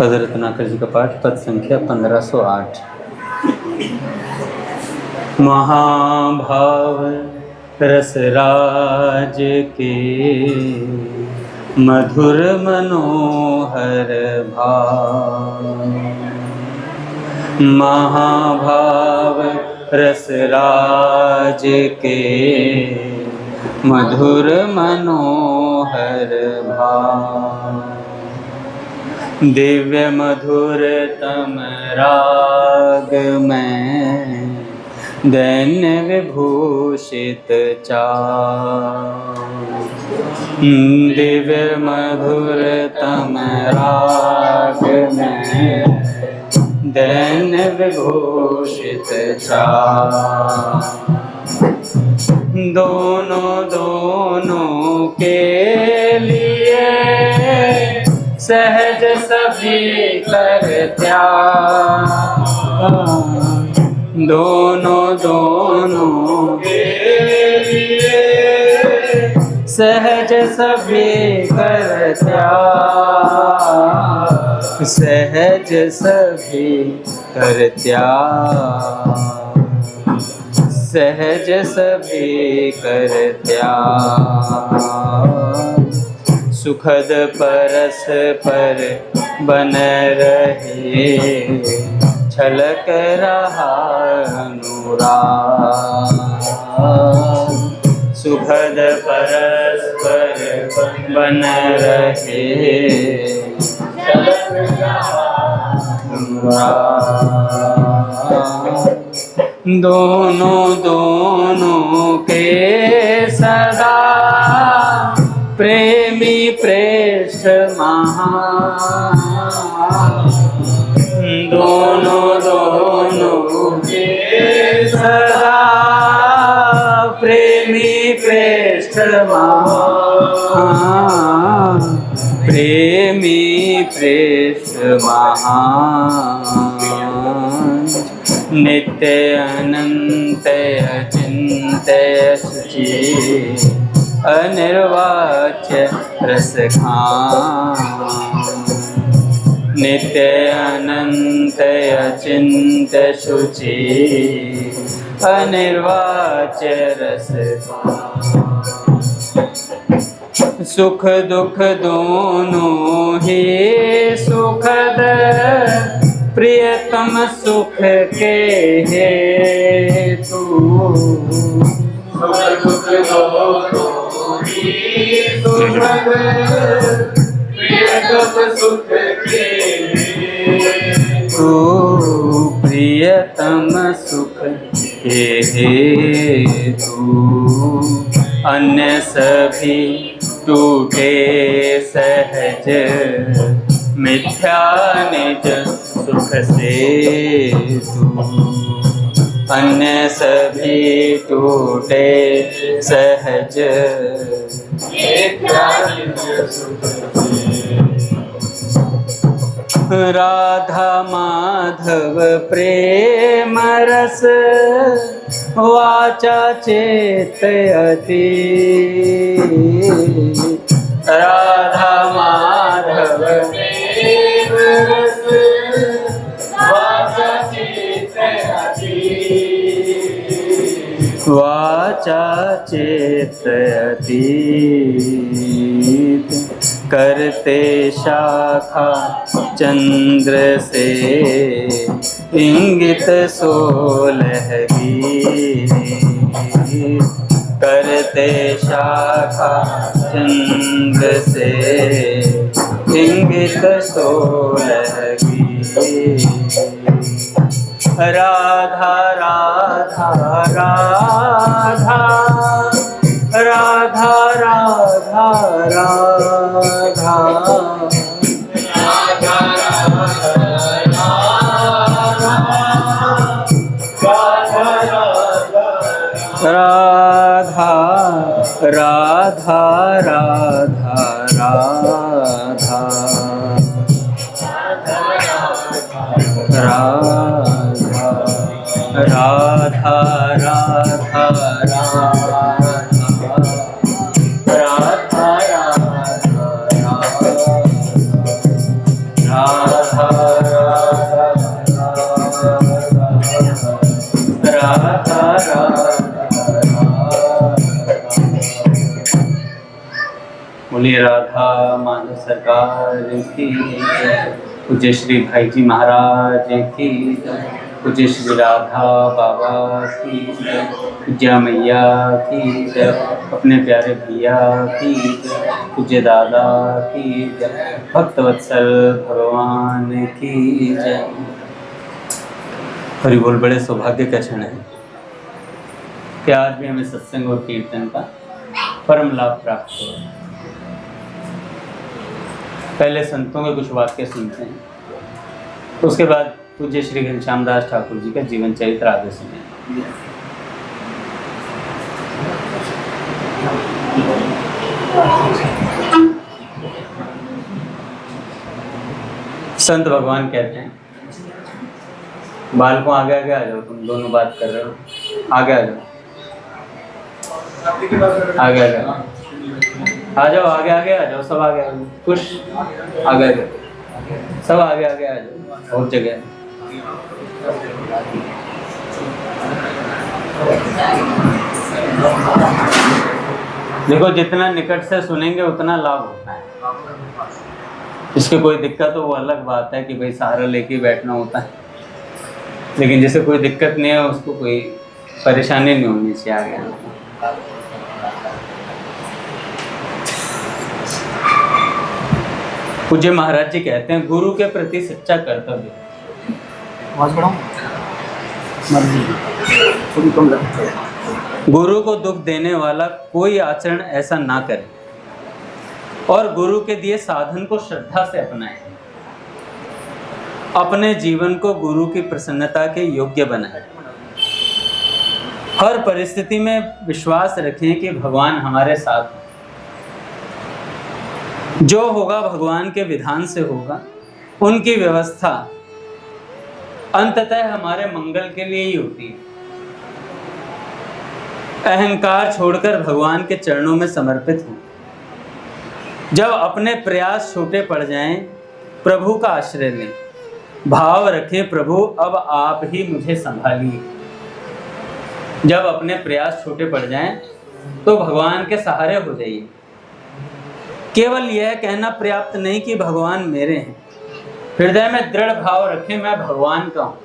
पद रत्नाकर जी का पाठ, पद संख्या 1508। महाभाव रसराज के मधुर मनोहर भाव। महाभाव रसराज के मधुर मनोहर भाव। दिव्य मधुरतम राग में दैन्य विभूषित चाँद। दिव्य मधुरतम राग में दैन्य विभूषित चाँद। दोनों के लिए सहज सभी कर त्याग। दोनों के लिए सहज सभी कर त्याग। सहज सभी कर त्याग। सहज सभी कर त्याग। सुखद परस पर बन रहे छलक रहा अनुराग। सुखद परस पर बन रहे छलक रहा अनुराग। दोनों के सदा प्रेमी प्रेष्ठ महान। दोनों के सदा प्रेमी प्रेष्ठ महान। प्रेमी प्रेष्ठ महान। नित्य अनंत अचिंत्य शुचि अनिर्वाच्य रसखान। नित्य अनंत अचिंत्य शुचि अनिर्वाच्य रसखान। सुख दुख दोनों ही सुखद प्रियतम सुख के हेतु। सुख दुख दोनों ही सुखद प्रियतम सुख के हेतु। प्रियतम सुख के हेतु। अन्य सभी टूटे सहज मिथ्या निज सुख से तू। अन्य सभी टूटे सहज मिथ्या निज सुख से। राधा माधव प्रेम रस वाचा चेत अतीत। राधा माधव प्रेम रस वाचा चेत अतीत। वाचा चेत अतीत। करते शाखा चंद्र से इंगित सोलह गीत। करते शाखा चंद्र से इंगित सोलह गीत। राधा राधा राधा राधा राधा राधा। राधा राधा राधा राधा। राधा राधा राधा राधा राधा। श्री राधा माधव सरकार की जय। पूज्य श्री भाई जी महाराज की जय। पूज्य श्री राधा बाबा की जय। पूज्य मैया की जय। अपने प्यारे भैया की जय। पूज्य दादा की जय। भक्तवत्सल भगवान की जय। हरि बोल। बड़े सौभाग्य का क्षण है कि आज भी हमें सत्संग और कीर्तन का परम लाभ प्राप्त हो। पहले संतों के कुछ वाक्य सुनते हैं, तो उसके बाद पूज्य श्री घनश्याम दास ठाकुर जी का जीवन चरित्र आगे सुनें। संत भगवान कहते हैं, बालकों आगे आगे आ जाओ, तुम दोनों बात कर रहे हो, आगे आ जाओ, आगे आ जाओ, आ जाओ, आगे आगे आ जाओ, सब आगे आ जाओ, कुछ आगे आ जाओ, सब आगे आगे आ जाओ, बहुत जगह है। देखो, जितना निकट से सुनेंगे उतना लाभ होता है। इसकी कोई दिक्कत हो वो अलग बात है कि भाई सहारा लेके बैठना होता है, लेकिन जैसे कोई दिक्कत नहीं है उसको कोई परेशानी नहीं होनी चाहिए आगे। पूज्य महाराज जी कहते हैं, गुरु के प्रति सच्चा कर्तव्य। गुरु को दुख देने वाला कोई आचरण ऐसा ना करे और गुरु के दिए साधन को श्रद्धा से अपनाए। अपने जीवन को गुरु की प्रसन्नता के योग्य बनाए। हर परिस्थिति में विश्वास रखें कि भगवान हमारे साथ हैं। जो होगा भगवान के विधान से होगा। उनकी व्यवस्था अंततः हमारे मंगल के लिए ही होती है। अहंकार छोड़कर भगवान के चरणों में समर्पित हो। जब अपने प्रयास छोटे पड़ जाएं, प्रभु का आश्रय लें। भाव रखें, प्रभु अब आप ही मुझे संभालिए। जब अपने प्रयास छोटे पड़ जाएं, तो भगवान के सहारे हो जाइए। केवल यह कहना पर्याप्त नहीं कि भगवान मेरे हैं। हृदय में दृढ़ भाव रखें, मैं भगवान का हूँ।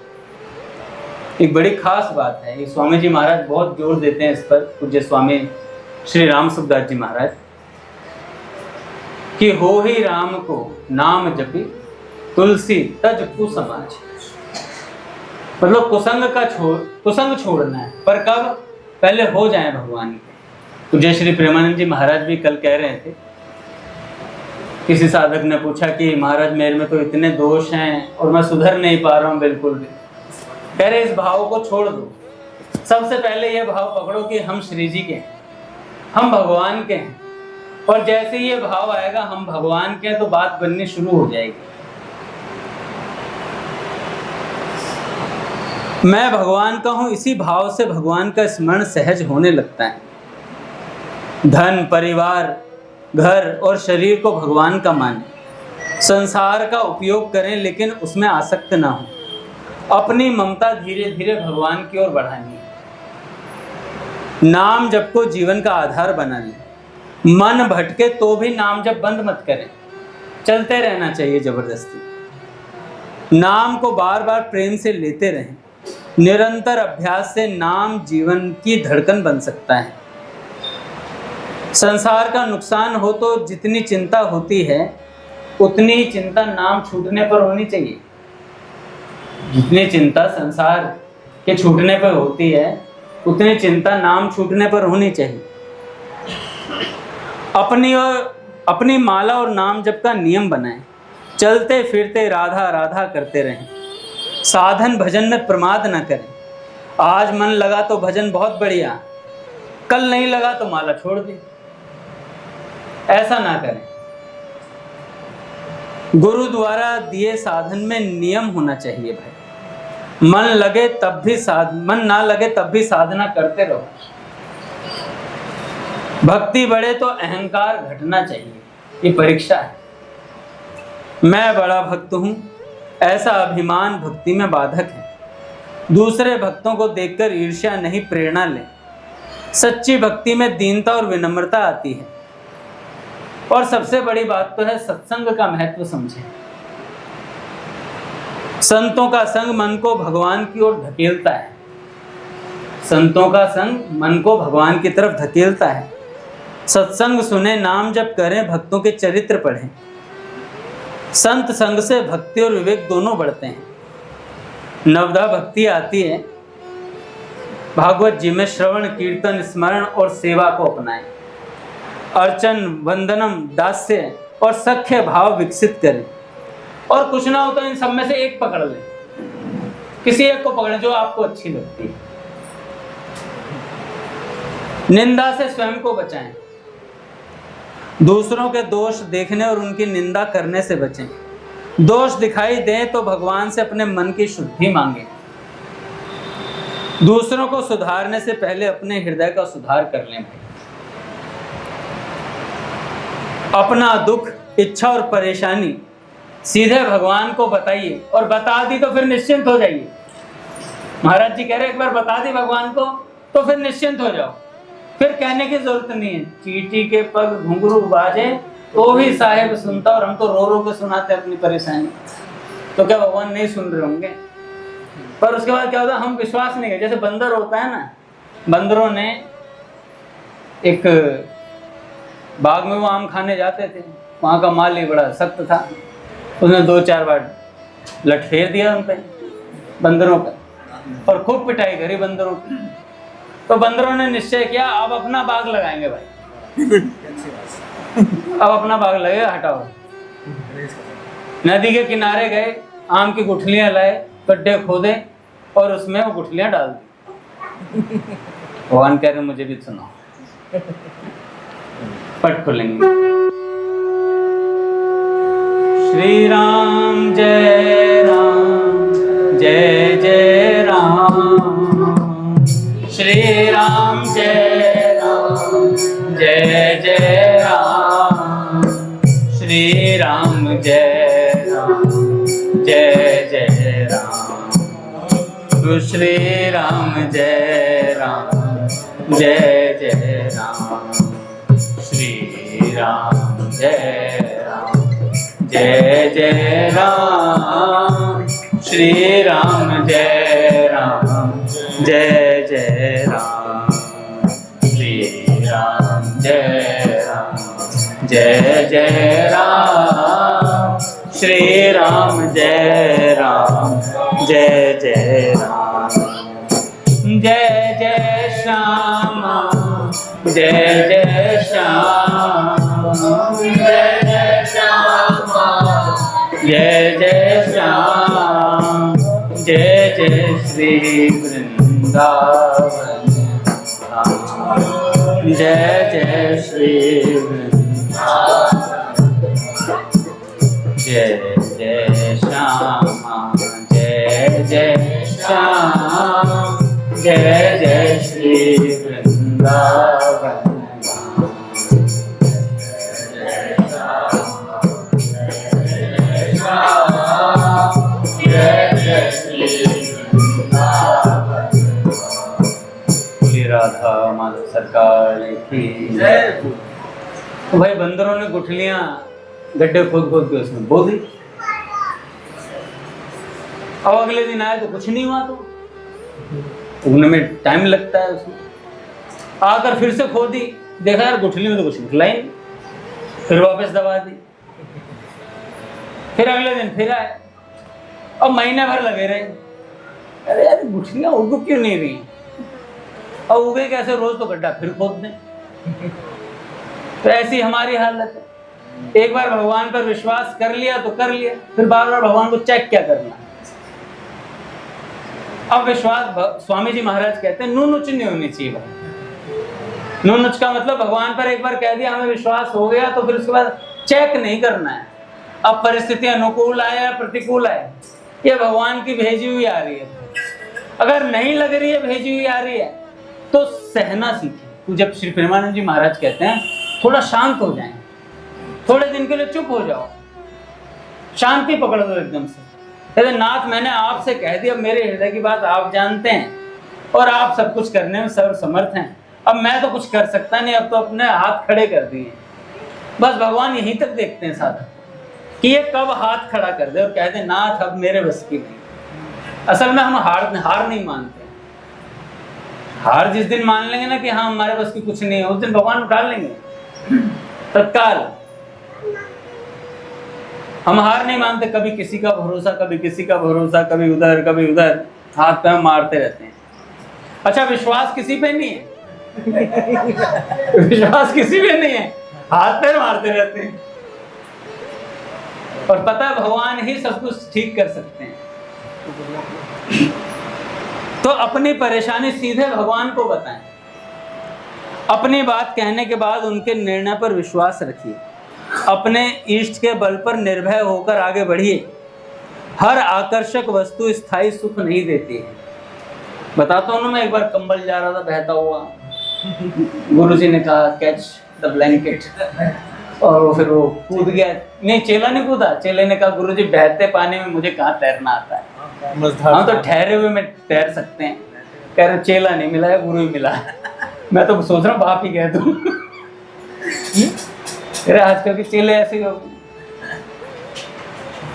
एक बड़ी खास बात है, ये स्वामी जी महाराज बहुत जोर देते हैं इस पर, पूज्य स्वामी श्री राम सुखदास जी महाराज, कि हो ही राम को नाम जपी तुलसी तज कुसमाज। मतलब कुसंग छोड़ना है, पर कब? पहले हो जाए भगवान के। पूज्य श्री प्रेमानंद जी महाराज भी कल कह रहे थे, किसी साधक ने पूछा कि महाराज मेरे में तो इतने दोष हैं और मैं सुधर नहीं पा रहा हूँ बिल्कुल भी। कह रहे इस भाव को छोड़ दो। सबसे पहले यह भाव पकड़ो कि हम श्री जी के हैं, हम भगवान के हैं, और जैसे ये भाव आएगा हम भगवान के हैं तो बात बननी शुरू हो जाएगी। मैं भगवान का हूं, इसी भाव से भगवान का स्मरण सहज होने लगता है। धन, परिवार, घर और शरीर को भगवान का माने। संसार का उपयोग करें लेकिन उसमें आसक्त ना हो। अपनी ममता धीरे धीरे भगवान की ओर बढ़ानी। नाम जप को जीवन का आधार बना लें। मन भटके तो भी नाम जप बंद मत करें, चलते रहना चाहिए जबरदस्ती। नाम को बार बार प्रेम से लेते रहें। निरंतर अभ्यास से नाम जीवन की धड़कन बन सकता है। संसार का नुकसान हो तो जितनी चिंता होती है उतनी ही चिंता नाम छूटने पर होनी चाहिए। जितनी चिंता संसार के छूटने पर होती है उतनी चिंता नाम छूटने पर होनी चाहिए। अपनी माला और नाम जप का नियम बनाएं। चलते फिरते राधा राधा करते रहें। साधन भजन में प्रमाद न करें। आज मन लगा तो भजन बहुत बढ़िया, कल नहीं लगा तो माला छोड़ दी। ऐसा ना करें। गुरु द्वारा दिए साधन में नियम होना चाहिए भाई। मन ना लगे तब भी साधना करते रहो। भक्ति बढ़े तो अहंकार घटना चाहिए, ये परीक्षा है। मैं बड़ा भक्त हूं, ऐसा अभिमान भक्ति में बाधक है। दूसरे भक्तों को देखकर ईर्ष्या नहीं, प्रेरणा लें। सच्ची भक्ति में दीनता और विनम्रता आती है। और सबसे बड़ी बात तो है सत्संग का महत्व समझें। संतों का संग मन को भगवान की ओर धकेलता है। संतों का संग मन को भगवान की तरफ धकेलता है। सत्संग सुने, नाम जप करें, भक्तों के चरित्र पढ़ें। संत संग से भक्ति और विवेक दोनों बढ़ते हैं। नवधा भक्ति आती है। भागवत जी में श्रवण, कीर्तन, स्मरण और सेवा को अपनाएं। अर्चन, वंदनम, दास्य और सख्य भाव विकसित करें। और कुछ ना हो तो इन सब में से एक पकड़ लें, किसी एक को पकड़ें जो आपको अच्छी लगती है। निंदा से स्वयं को बचाएं। दूसरों के दोष देखने और उनकी निंदा करने से बचें। दोष दिखाई दें तो भगवान से अपने मन की शुद्धि मांगें। दूसरों को सुधारने से पहले अपने हृदय का सुधार कर लें। अपना दुख, इच्छा और परेशानी सीधे भगवान को बताइए, और बता दी तो फिर निश्चिंत हो जाइए। महाराज जी कह रहे एक बार बता दी भगवान को तो फिर निश्चिंत हो जाओ, फिर कहने की जरूरत नहीं है। चींटी के पग घुंघरू बाजे तो भी साहेब सुनता, और हम तो रो रो के सुनाते अपनी परेशानी। तो क्या भगवान नहीं सुन रहे होंगे? पर उसके बाद क्या होता है, हम विश्वास नहीं करते। जैसे बंदर होता है ना, बंदरों ने एक बाग में वो आम खाने जाते थे, वहाँ का माली बड़ा सख्त था। उसने 2-4 बार लठफेर दिया उन पे, बंदरों पे, और खूब पिटाई करी बंदरों की। तो बंदरों ने निश्चय किया अब अपना बाग लगाएंगे भाई। अब अपना बाग लगेगा, हटाओ। नदी के किनारे गए, आम की गुठलियां लाए, गड्ढे खोदे और उसमें वो गुठलियां डाल दी। भगवान कह रहे मुझे भी सुनाओ। पट खुलेंगे। श्री राम जय राम, जय जय राम। श्री राम जय राम, जय जय राम। श्री राम जय राम, जय जय राम। श्री राम जय राम, जय जय राम। श्री राम जय राम, जय जय राम। श्री राम जय राम, जय जय राम। श्री राम जय राम, जय जय राम। श्री राम जय राम, जय जय राम। जय जय श्यामा, जय जय श्याम, जय जय श्यामा, जय जय श्याम। जय जय श्री वृंदावन धाम, जय जय श्री वृंदावन। जय जय श्यामा, जय जय श्याम, जय जय श्री वृंदावन। राधा माधव सरकार की जय। तो भाई बंदरों ने गुठलियां गड्ढे खोद खोद के उसमें बो दी। अब अगले दिन आए तो कुछ नहीं हुआ। तो उगने में टाइम लगता है उसमें। आकर फिर से खोदी, देखा यार गुठली में तो कुछ निकला ही नहीं। फिर वापस दबा दी। फिर अगले दिन फिर आए। अब महीने भर लगे रहे। अरे यार गुठलियां उग क्यों नहीं रही? और उगे कैसे? रोज तो गड्ढा फिर खोद दें। तो ऐसी हमारी हालत है। एक बार भगवान पर विश्वास कर लिया तो कर लिया, फिर बार बार भगवान को चेक क्या करना। अब विश्वास, स्वामी जी महाराज कहते हैं नूनुच नहीं होनी चाहिए भाई। नूनुच का मतलब भगवान पर एक बार कह दिया हमें विश्वास हो गया तो फिर उसके बाद चेक नहीं करना है। अब परिस्थिति अनुकूल आए या प्रतिकूल आए, ये भगवान की भेजी हुई आ रही है। अगर नहीं लग रही है भेजी हुई आ रही है तो सहना सीखें। तो जब श्री प्रेमानंद जी महाराज कहते हैं थोड़ा शांत हो जाएं, थोड़े दिन के लिए चुप हो जाओ, शांति पकड़ दो एकदम से। कहते नाथ मैंने आपसे कह दिया, मेरे हृदय की बात आप जानते हैं और आप सब कुछ करने में सर्वसमर्थ हैं। अब मैं तो कुछ कर सकता नहीं, अब तो अपने हाथ खड़े कर दिए। बस भगवान यहीं तक देखते हैं साधक कि ये कब हाथ खड़ा कर दे और कह दे नाथ अब मेरे बस की नहीं। असल में हम हार नहीं मानते। हार जिस दिन मान लेंगे ना कि हाँ हमारे बस की कुछ नहीं है, उस दिन भगवान उठा लेंगे तत्काल। हम हार नहीं मानते, कभी किसी का भरोसा, कभी किसी का भरोसा, कभी उधर कभी उधर, हाथ पैर मारते रहते हैं। अच्छा, विश्वास किसी पे नहीं है विश्वास किसी पे नहीं है, हाथ पैर मारते रहते हैं। और पता है भगवान ही सब कुछ ठीक कर सकते हैं। तो अपनी परेशानी सीधे भगवान को बताएं। अपनी बात कहने के बाद उनके निर्णय पर विश्वास रखिए। अपने इष्ट के बल पर निर्भय होकर आगे बढ़िए। हर आकर्षक वस्तु स्थायी सुख नहीं देती है। बताता हूँ ना, मैं एक बार कंबल जा रहा था बहता हुआ, गुरुजी ने कहा कैच द ब्लैंकेट, और फिर वो कूद गया। नहीं, चेला नहीं कूदा, चेले ने कहा गुरुजी बहते पानी में मुझे कहाँ तैरना आता है, हम तो ठहरे हुए में तैर सकते हैं। कह रहे चेला नहीं मिला है, गुरु ही मिला है। मैं तो सोच रहा हूँ बाप ही कह दूं। अरे आजकल के चेले ऐसे हो।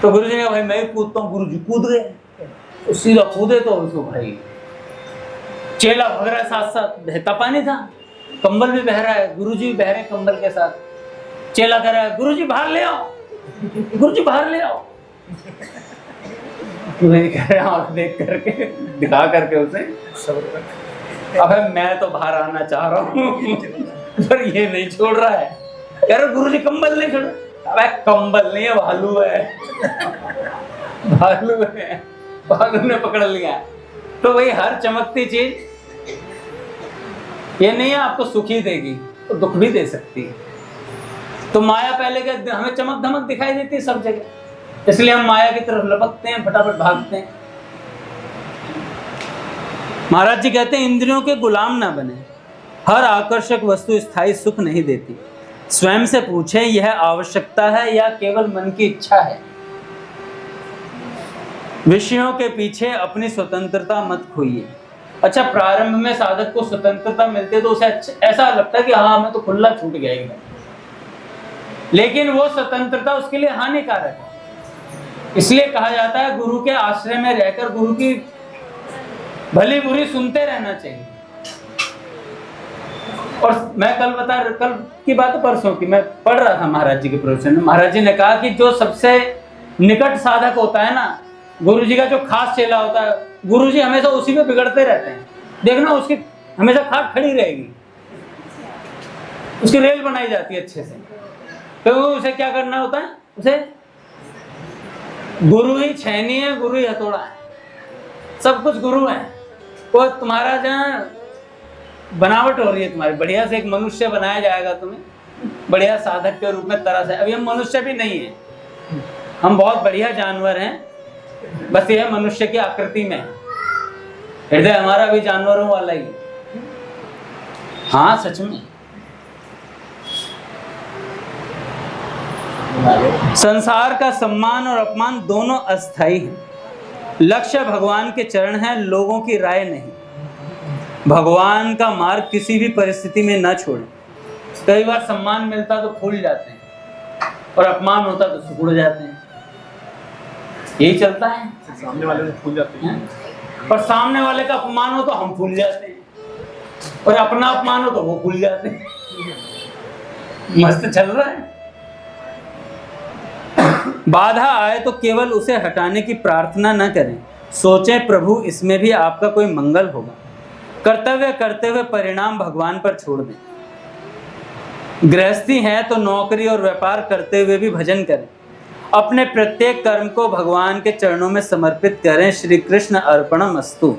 तो गुरुजी ने कहा भाई मैं कूदता हूँ। गुरुजी कूद गए, तो सीधा कूदे तो उसको भाई चेला भग रहा है, साथ साथ बहता पानी था, कंबल भी बह रहा है, गुरुजी भी बह रहे कंबल के साथ। चेला कह रहा है गुरुजी बाहर ले आओ, गुरुजी बाहर ले आओ। गुरुजी कह रहे आंख देख करके, दिखा करके उसे, अबे मैं तो बाहर आना चाह रहा हूँ पर ये नहीं छोड़ रहा है। कह रहे गुरुजी कंबल नहीं छोड़। अबे कंबल नहीं है, भालू है भालू है, भालू ने पकड़ लिया। तो वही हर चमकती चीज ये नहीं है आपको सुख ही देगी, तो दुख भी दे सकती है। तो माया पहले के हमें चमक धमक दिखाई देती है सब जगह, इसलिए हम माया की तरफ लपकते हैं, फटाफट भागते हैं। महाराज जी कहते हैं इंद्रियों के गुलाम ना बने। हर आकर्षक वस्तु स्थायी सुख नहीं देती। स्वयं से पूछें यह आवश्यकता है या केवल मन की इच्छा है। विषयों के पीछे अपनी स्वतंत्रता मत खोइए। अच्छा, प्रारंभ में साधक को स्वतंत्रता मिलती है तो उसे ऐसा लगता है कि हाँ मैं तो खुला छूट गया एकदम, लेकिन वो स्वतंत्रता उसके लिए हानिकारक है। इसलिए कहा जाता है गुरु के आश्रय में रहकर गुरु की भली बुरी सुनते रहना चाहिए। और मैं कल की बात परसों की मैं पढ़ रहा था महाराज जी के प्रवचन में। महाराज जी ने कहा कि जो सबसे निकट साधक होता है ना, गुरु जी का जो खास चेला होता है, गुरु जी हमेशा उसी पे बिगड़ते रहते हैं। देखना उसकी हमेशा खाट खड़ी रहेगी, उसकी रेल बनाई जाती है अच्छे से। तो उसे क्या करना होता है, उसे गुरु ही छैनी है, गुरु ही हथौड़ा है, सब कुछ गुरु है। वो तुम्हारा जहाँ बनावट हो रही है तुम्हारी, बढ़िया से एक मनुष्य बनाया जाएगा तुम्हें, बढ़िया साधक के रूप में तरह से। अभी हम मनुष्य भी नहीं है, हम बहुत बढ़िया जानवर हैं, बस यह मनुष्य की आकृति में। हृदय हमारा भी जानवरों वाला ही। हाँ सच में। संसार का सम्मान और अपमान दोनों अस्थायी हैं। लक्ष्य भगवान के चरण हैं, लोगों की राय नहीं। भगवान का मार्ग किसी भी परिस्थिति में न छोड़ें। कई बार सम्मान मिलता तो फूल जाते हैं और अपमान होता तो सिकुड़ जाते हैं। यही चलता है, सामने वाले से फूल जाते हैं और सामने वाले का अपमान हो तो हम फूल जाते हैं, और अपना अपमान हो तो वो फूल जाते हैं। मस्त चल रहा है। बाधा आए तो केवल उसे हटाने की प्रार्थना न करें, सोचें प्रभु इसमें भी आपका कोई मंगल होगा। कर्तव्य करते हुए परिणाम भगवान पर छोड़ दें। गृहस्थी है तो नौकरी और व्यापार करते हुए भी भजन करें। अपने प्रत्येक कर्म को भगवान के चरणों में समर्पित करें। श्री कृष्ण अर्पणमस्तु।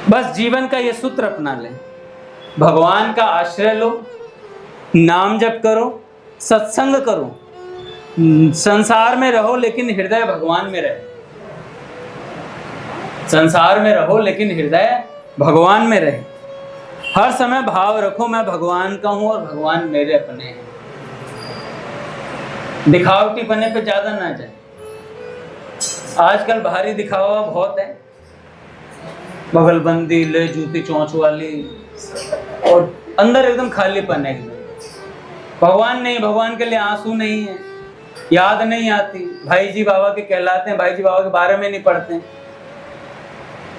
बस जीवन का ये सूत्र अपना लें। भगवान का आश्रय लो, नाम जप करो, सत्संग करो, संसार में रहो लेकिन हृदय भगवान में रहे। संसार में रहो लेकिन हृदय भगवान में रहे। हर समय भाव रखो मैं भगवान का हूं और भगवान मेरे अपने हैं। दिखावटी बने पे ज्यादा ना जाए। आजकल बाहरी दिखावा बहुत है, बगलबंदी ले, जूती चोंच वाली, और अंदर एकदम खालीपन है एकदम। भगवान नहीं, भगवान के लिए आंसू नहीं है, याद नहीं आती, भाई जी बाबा के कहलाते हैं, भाई जी बाबा के बारे में नहीं पढ़ते,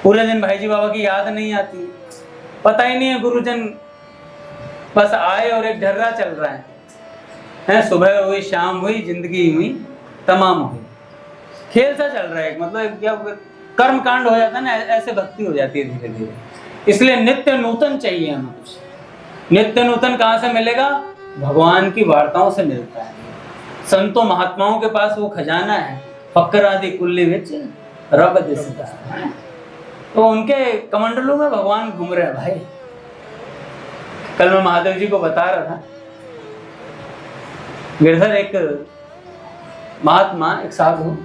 पूरे दिन भाई जी बाबा की याद नहीं आती, पता ही नहीं है गुरुजन बस आए और एक ढर्रा चल रहा है, सुबह हुई शाम हुई जिंदगी हुई तमाम हुई, खेल सा चल रहा है, मतलब क्या कर्म कांड हो जाता है ना, ऐसे भक्ति हो जाती है धीरे धीरे। इसलिए नित्य नूतन चाहिए हमें कुछ। नित्य नूतन कहाँ से मिलेगा? भगवान की वार्ताओं से मिलता है। संतों महात्माओं के पास वो खजाना है, फक्र आदि कुल्ली विच रब दिसदा है। तो उनके कमंडलों में भगवान घूम रहे हैं भाई। कल मैं महादेव जी को बता रहा था, गिरधर एक महात्मा, एक साधु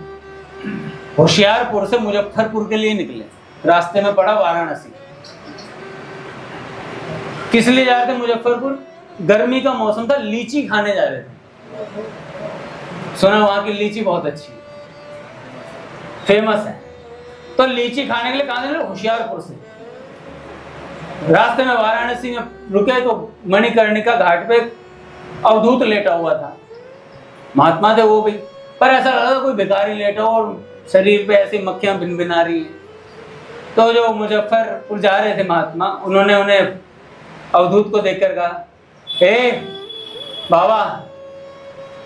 होशियारपुर से मुजफ्फरपुर के लिए निकले, रास्ते में पड़ा वाराणसी। किस लिए जा रहे थे मुजफ्फरपुर? गर्मी का मौसम था, लीची खाने जा रहे थे। सुना वहां की लीची बहुत अच्छी फेमस है, तो लीची खाने के लिए कहां से? होशियारपुर से। रास्ते में वाराणसी में रुके तो मणिकर्णिका घाट पे अवधूत लेटा हुआ था, महात्मा थे वो भी, पर ऐसा लगा था कोई भिखारी लेटा हो और शरीर पे ऐसी मक्खियां भिनभिना रही है। तो जो मुजफ्फरपुर जा रहे थे महात्मा, उन्होंने उन्हें अवधूत को देखकर कहा, हे बाबा,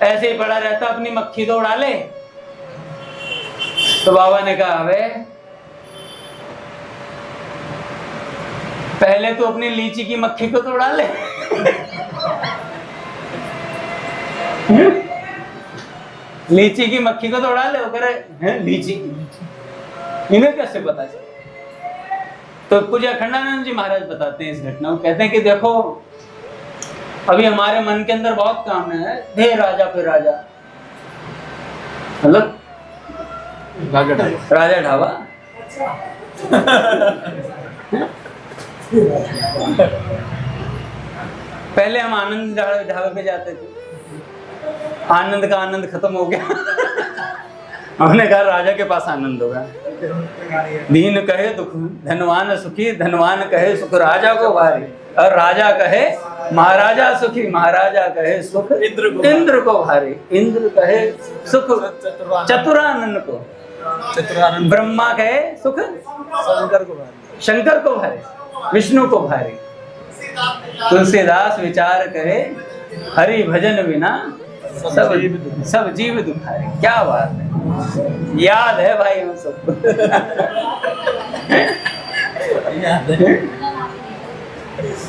ऐसे ही पड़ा रहता, अपनी मक्खी तो उड़ा ले। तो बाबा ने कहा, अबे पहले तो अपनी लीची की मक्खी को तो उड़ा ले। लीची की मक्खी को तो उड़ा ले, वो कह रहे हैं लीची, इन्हें कैसे पता चला? तो पूज्य अखंडानंद जी महाराज बताते हैं इस घटना को, कहते हैं कि देखो अभी हमारे मन के अंदर बहुत काम है, हे राजा पे राजा, मतलब राजा ढाबा। पहले हम आनंद ढाबे पे जाते थे, आनंद का आनंद खत्म हो गया। हमने कहा राजा के पास आनंद होगा। दीन कहे दुख धनवान सुखी, धनवान कहे सुख राजा को भारी, और राजा कहे महाराजा सुखी, महाराजा कहे सुख इंद्र को भारी, इंद्र कहे सुख चतुरानन को, ब्रह्मा कहे सुख शंकर को भारी, विष्णु को भारी, तुलसीदास विचार करे हरि भजन बिना सब जीव दुखारे। क्या बात है, याद है भाई हम सबको।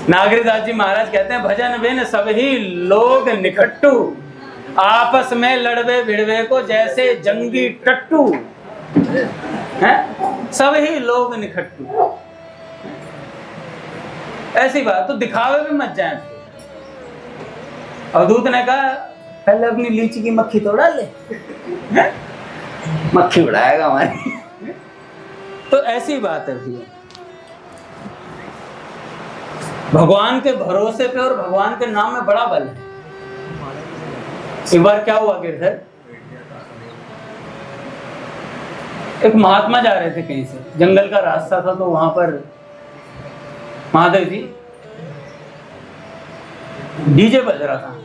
नागरिकदास जी महाराज कहते हैं, भजन बिन सभी लोग निकट्टू, आपस में लड़वे भिड़वे को जैसे जंगी टट्टू, हैं सभी लोग निकट्टू। ऐसी बात तो दिखावे भी मत जाए। अवधूत ने कहा, पहले अपनी लीची की मक्खी तो उड़ा ले। मक्खी उड़ाएगा हमारी। तो ऐसी बात है भैया, भगवान के भरोसे पे और भगवान के नाम में बड़ा बल है। एक बार क्या हुआ गिरधर, एक महात्मा जा रहे थे कहीं से, जंगल का रास्ता था, तो वहां पर महादेव जी डीजे बज रहा था,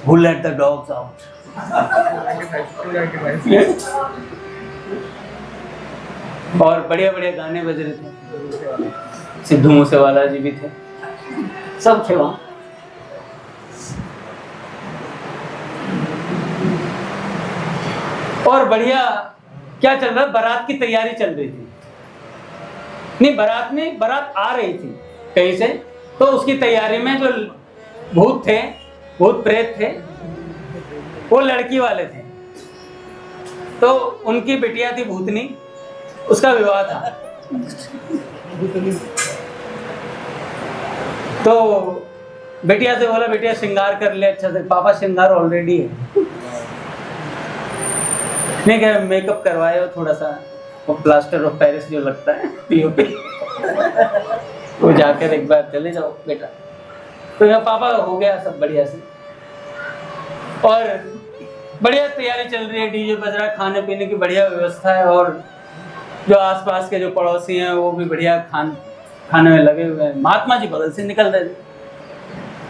Who let the dogs out? और बढ़िया बढ़िया गाने बज रहे थे, सिद्धू मूसेवाला जी भी थे, सब थे वहां। और बढ़िया क्या चल रहा, बारात की तैयारी चल रही थी। नहीं, बारात में बारात आ रही थी कहीं से, तो उसकी तैयारी में जो भूत थे, भूत प्रेत थे, वो लड़की वाले थे, तो उनकी बिटिया थी भूतनी, उसका विवाह था। तो बिटिया से बोला, बिटिया श्रृंगार कर ले अच्छा से। पापा श्रृंगार ऑलरेडी है, नहीं क्या मेकअप करवाए हो थोड़ा सा, वो प्लास्टर ऑफ पेरिस जो लगता है पीओपी, वो जाकर एक बार चले जाओ बेटा। तो यहाँ पापा हो गया सब बढ़िया से, और बढ़िया तैयारी चल रही है, डीजे बज रहा है, खाने पीने की बढ़िया व्यवस्था है, और जो आसपास के जो पड़ोसी हैं वो भी बढ़िया खाने में लगे हुए हैं। महात्मा जी बगल से निकल रहे थे,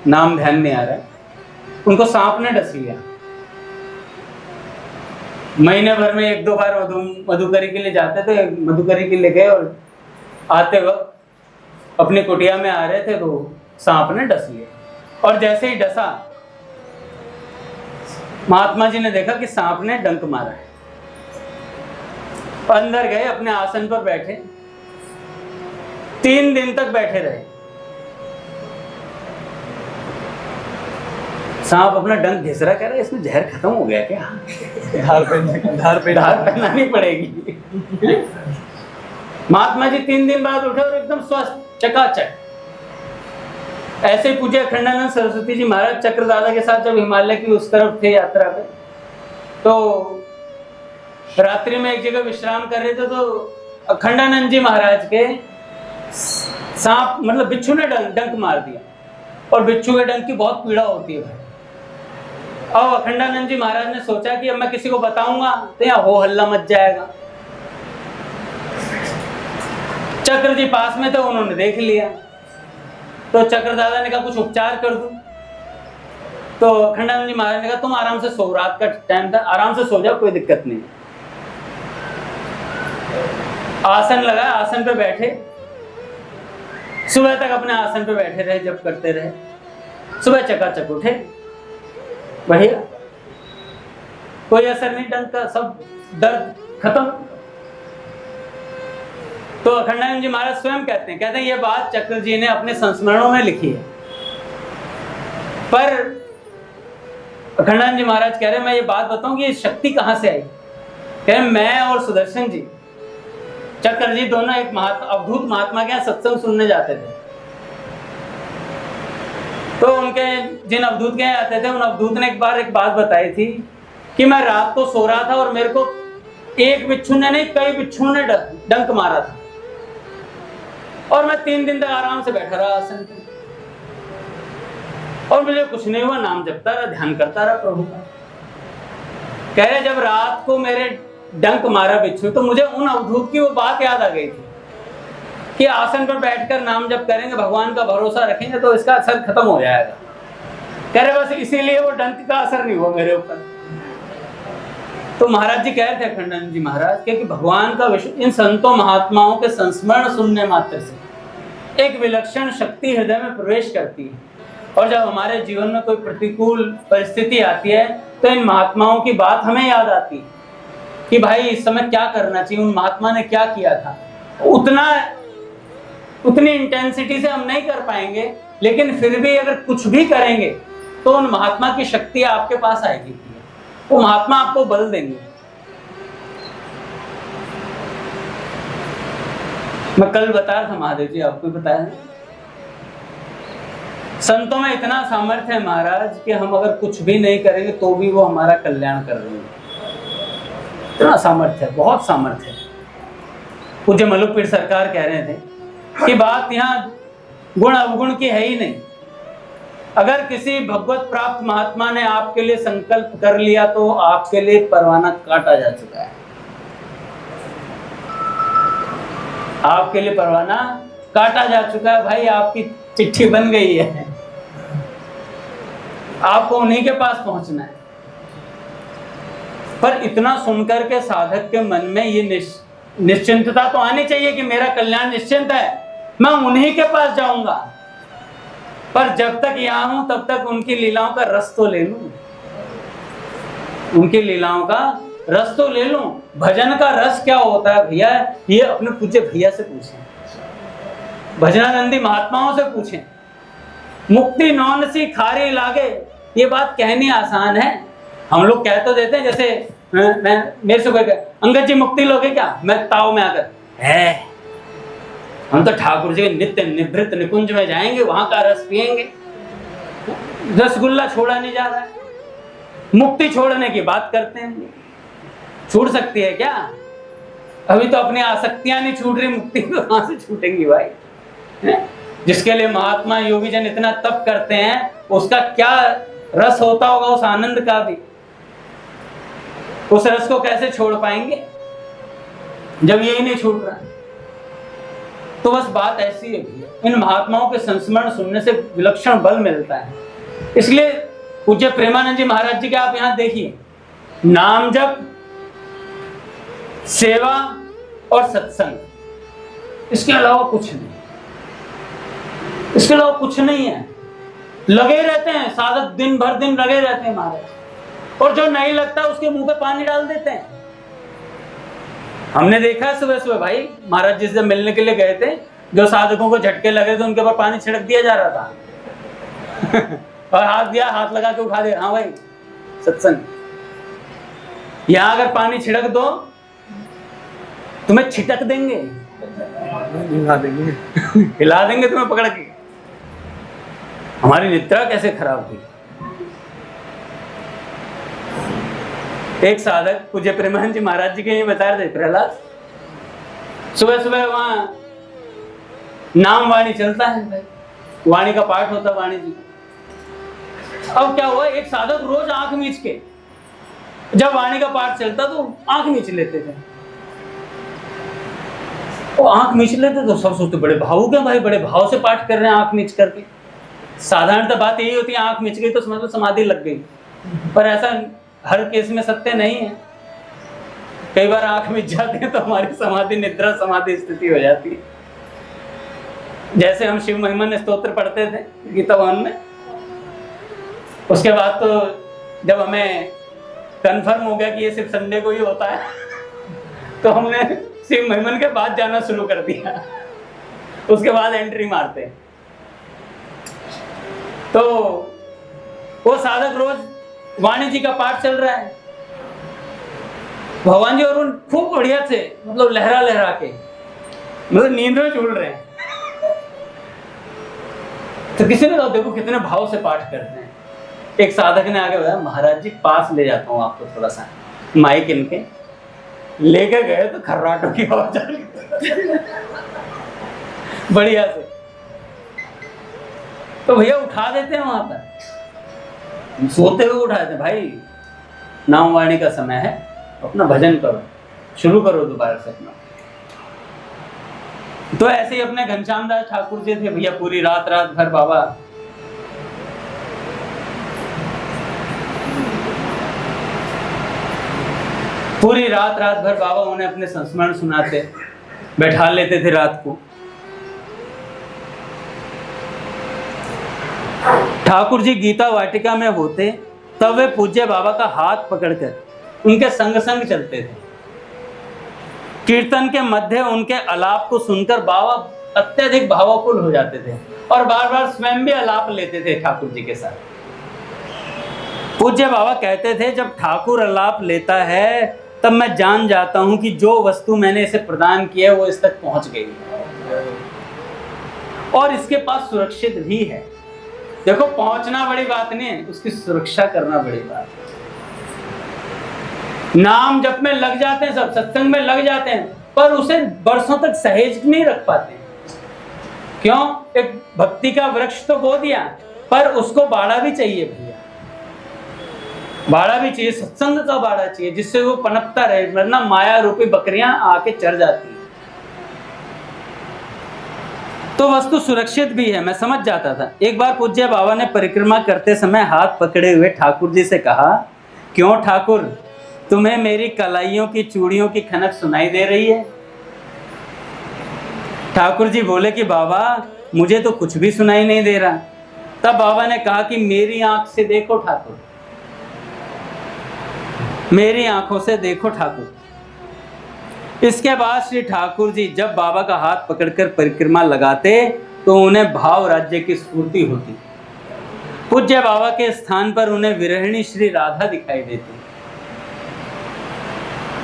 नाम ध्यान नहीं आ रहा है, उनको सांप ने डस लिया। महीने भर में 1-2 बार मधुकरी के लिए जाते थे, मधुकरी के लिए गए और आते वक्त अपनी कुटिया में आ रहे थे तो सांप ने डस लिया। और जैसे ही डसा, महात्मा जी ने देखा कि सांप ने डंक मारा है। अंदर गए, अपने आसन पर बैठे, 3 दिन तक बैठे रहे। सांप अपना डंक घिस रहा, कह रहा है इसमें जहर खत्म हो गया क्या? धार पहनानी पड़ेगी। महात्मा जी 3 दिन बाद उठे और एकदम स्वस्थ, चकाचक। ऐसे ही पूज्य अखंडानंद सरस्वती जी महाराज चक्रदादा के साथ जब हिमालय की उस तरफ थे यात्रा पे, तो रात्रि में एक जगह विश्राम कर रहे थे, तो अखंडानंद जी महाराज के सांप मतलब बिच्छू ने डंक मार दिया। और बिच्छू के डंक की बहुत पीड़ा होती है भाई। अब अखंडानंद जी महाराज ने सोचा कि अब मैं किसी को बताऊंगा तो यहाँ हो हल्ला मच जाएगा। चक्र जी पास में थे, उन्होंने देख लिया, तो चक्रदादा ने कहा कुछ उपचार कर दूं। तो अखंडानंद जी महाराज ने कहा तुम आराम से सो, रात का टाइम था, आराम से सो जाओ, कोई दिक्कत नहीं। आसन लगा, आसन पे बैठे, सुबह तक अपने आसन पे बैठे रहे, जप करते रहे। सुबह चकाचक उठे, बढ़िया, कोई असर नहीं डंक का, सब दर्द खत्म। तो अखंडानंद जी महाराज स्वयं कहते हैं ये बात चक्र जी ने अपने संस्मरणों में लिखी है। पर अखंडानंद जी महाराज कह रहे मैं ये बात बताऊं कि ये शक्ति कहां से आई। कह रहे मैं और सुदर्शन जी, चक्र जी दोनों एक अवधूत महात्मा के यहाँ सत्संग सुनने जाते थे। तो उनके जिन अवधूत के यहाँ आते थे, उन अवधूत ने एक बार एक बात बताई थी कि मैं रात को सो रहा था और मेरे को एक बिच्छू ने नहीं, कई बिच्छू ने डंक मारा था, और मैं 3 दिन तक आराम से बैठा रहा आसन पे, और मुझे कुछ नहीं हुआ, नाम जपता रहा, ध्यान करता रहा प्रभु का। कह रहे जब रात को मेरे डंक मारा बिच्छू, तो मुझे उन अवधूत की वो बात याद आ गई थी कि आसन पर बैठकर नाम जप करेंगे, भगवान का भरोसा रखेंगे तो इसका असर खत्म हो जाएगा। कह रहे बस इसीलिए वो डंक का असर नहीं हुआ मेरे ऊपर। तो महाराज जी कह रहे थे अखंडानंद जी महाराज कि भगवान का इन संतों महात्माओं के संस्मरण सुनने मात्र से एक विलक्षण शक्ति हृदय में प्रवेश करती है। और जब हमारे जीवन में कोई प्रतिकूल परिस्थिति आती है तो इन महात्माओं की बात हमें याद आती है कि भाई इस समय क्या करना चाहिए, उन महात्मा ने क्या किया था। उतनी इंटेंसिटी से हम नहीं कर पाएंगे, लेकिन फिर भी अगर कुछ भी करेंगे तो उन महात्मा की शक्ति आपके पास आएगी, वो महात्मा आपको बल देंगे। मैं कल बता रहा था, महादेव जी आपको बताया है, संतों में इतना सामर्थ्य है महाराज कि हम अगर कुछ भी नहीं करेंगे तो भी वो हमारा कल्याण कर रहे हैं। इतना सामर्थ्य है, बहुत सामर्थ्य है। पूज्य मलुकपीर सरकार कह रहे थे कि बात यहाँ गुण अवगुण की है ही नहीं। अगर किसी भगवत प्राप्त महात्मा ने आपके लिए संकल्प कर लिया तो आपके लिए परवाना काटा जा चुका है। आपके लिए परवाना काटा जा चुका है भाई, आपकी चिट्ठी बन गई है, आपको उन्हीं के पास पहुंचना है। पर इतना सुनकर के साधक के मन में ये निश्चिंतता तो आनी चाहिए कि मेरा कल्याण निश्चिंत है, मैं उन्हीं के पास जाऊंगा। पर जब तक यहां हूं तब तक उनकी लीलाओं का रस तो ले लूं, उनकी लीलाओं का रस तो ले लूं। भजन का रस क्या होता है भैया, ये अपने पूज्य भैया से पूछें, भजनानंदी महात्माओं से पूछें। मुक्ति नौन सी खारी लागे, ये बात कहनी आसान है, हम लोग कह तो देते हैं। जैसे मेरे से कोई अंगद जी मुक्ति लोगे क्या, मैं ताव में आकर है, हम तो ठाकुर जी के नित्य निभृत निकुंज में जाएंगे, वहां का रस पिएंगे। रसगुल्ला छोड़ा नहीं जा रहा है, मुक्ति छोड़ने की बात करते हैं। छूट सकती है क्या? अभी तो अपनी आसक्तियां नहीं छूट रही, मुक्ति तो कहां से छूटेंगी भाई। जिसके लिए महात्मा योगी जन इतना तप करते हैं, उसका क्या रस होता होगा उस आनंद का भी। उस रस को कैसे छोड़ पाएंगे जब यही नहीं छूट रहा। तो बस बात ऐसी है भैया, इन महात्माओं के संस्मरण सुनने से विलक्षण बल मिलता है। इसलिए पूज्य प्रेमानंद जी महाराज जी के आप यहाँ देखिए, नाम जप, सेवा और सत्संग, इसके अलावा कुछ नहीं, इसके अलावा कुछ नहीं है। लगे रहते हैं साधक, दिन भर दिन लगे रहते हैं महाराज, और जो नहीं लगता उसके मुंह पे पानी डाल देते हैं। हमने देखा है सुबह सुबह भाई, महाराज जी से मिलने के लिए गए थे, जो साधकों को झटके लगे थे उनके ऊपर पानी छिड़क दिया जा रहा था और हाथ दिया, हाथ लगा के उठा दे, हाँ भाई सत्संग। यहां अगर पानी छिड़क दो तुम्हें छिटक देंगे, हिला देंगे हिला देंगे तुम्हें पकड़ के। हमारी निद्रा कैसे खराब हुई। एक साधक पूज्य प्रेमानंद जी महाराज जी के ये बता रहे थे, प्रहलाद सुबह सुबह वहां नाम वाणी चलता है भाई, वाणी का पाठ होता वाणी जी। अब क्या हुआ, एक साधक रोज आंख मीच के, जब वाणी का पाठ चलता तो आंख मीच लेते थे। वो आंख मीच लेते तो सब सोचते बड़े भावुक है भाई, बड़े भाव से पाठ कर रहे हैं आंख मीच करके। साधारणतः बात यही होती है, आंख मीच गई तो समझ लो समाधि लग गई, पर ऐसा हर केस में सत्य नहीं है। कई बार आंख मीच जाते हैं तो हमारी समाधि निद्रा समाधि स्थिति हो जाती है। जैसे हम शिव महिमा स्तोत्र पढ़ते थे गीता भवन में, उसके बाद तो जब हमें कंफर्म हो गया कि ये सिर्फ संडे को ही होता है तो हमने शिव महिमन के बाद जाना शुरू कर दिया, उसके बाद एंट्री मारते। तो वो साधक रोज वाणी जी का पाठ चल रहा है, भगवान जी और उन खूब बढ़िया से मतलब लहरा लहरा के मतलब नींद में झूल रहे हैं। तो किसी ने कहा देखो कितने भाव से पाठ करते हैं। एक साधक ने आगे बताया, महाराज जी पास ले जाता हूँ आपको थोड़ा सा, माइक इनके लेकर गए तो खर्राटों की आवाज आ रही बढ़िया से। तो भैया उठा देते हैं वहां पर, सोते हुए उठा देते हैं, भाई नाम वाणी का समय है, अपना भजन करो, शुरू करो दोबारा से अपना। तो ऐसे ही अपने घनश्याम दास ठाकुर जी थे भैया, पूरी रात रात भर बाबा उन्हें अपने संस्मरण सुनाते, बैठा लेते थे रात को। ठाकुर जी गीता वाटिका में होते तब वे पूज्य बाबा का हाथ पकड़कर उनके संग संग चलते थे। कीर्तन के मध्य उनके आलाप को सुनकर बाबा अत्यधिक भावुक हो जाते थे और बार बार स्वयं भी आलाप लेते थे ठाकुर जी के साथ। पूज्य बाबा कहते थे, जब ठाकुर आलाप लेता है तब मैं जान जाता हूं कि जो वस्तु मैंने इसे प्रदान की है वो इस तक पहुंच गई और इसके पास सुरक्षित भी है। देखो पहुंचना बड़ी बात नहीं है, उसकी सुरक्षा करना बड़ी बात है। नाम जप में लग जाते हैं सब, सत्संग में लग जाते हैं, पर उसे बरसों तक सहेज नहीं रख पाते। क्यों? एक भक्ति का वृक्ष तो बो दिया, पर उसको बाड़ा भी चाहिए भैया, बाड़ा भी चाहिए, सत्संग का बाड़ा चाहिए जिससे वो पनपता रहे, वरना माया रूपी बकरियां आके चढ़ जाती है। तो वस्तु सुरक्षित भी है, मैं समझ जाता था। एक बार पूज्य बाबा ने परिक्रमा करते समय हाथ पकड़े हुए ठाकुर जी से कहा, क्यों ठाकुर, तुम्हें मेरी कलाइयों की चूड़ियों की खनक सुनाई दे रही है? ठाकुर जी बोले कि बाबा मुझे तो कुछ भी सुनाई नहीं दे रहा। तब बाबा ने कहा कि मेरी आंख से देखो ठाकुर, मेरी आंखों से देखो ठाकुर। इसके बाद श्री ठाकुर जी जब बाबा का हाथ पकड़कर परिक्रमा लगाते तो उन्हें भाव राज्य की स्फूर्ति होती। पूज्य बाबा के स्थान पर उन्हें विरहिणी श्री राधा दिखाई देती।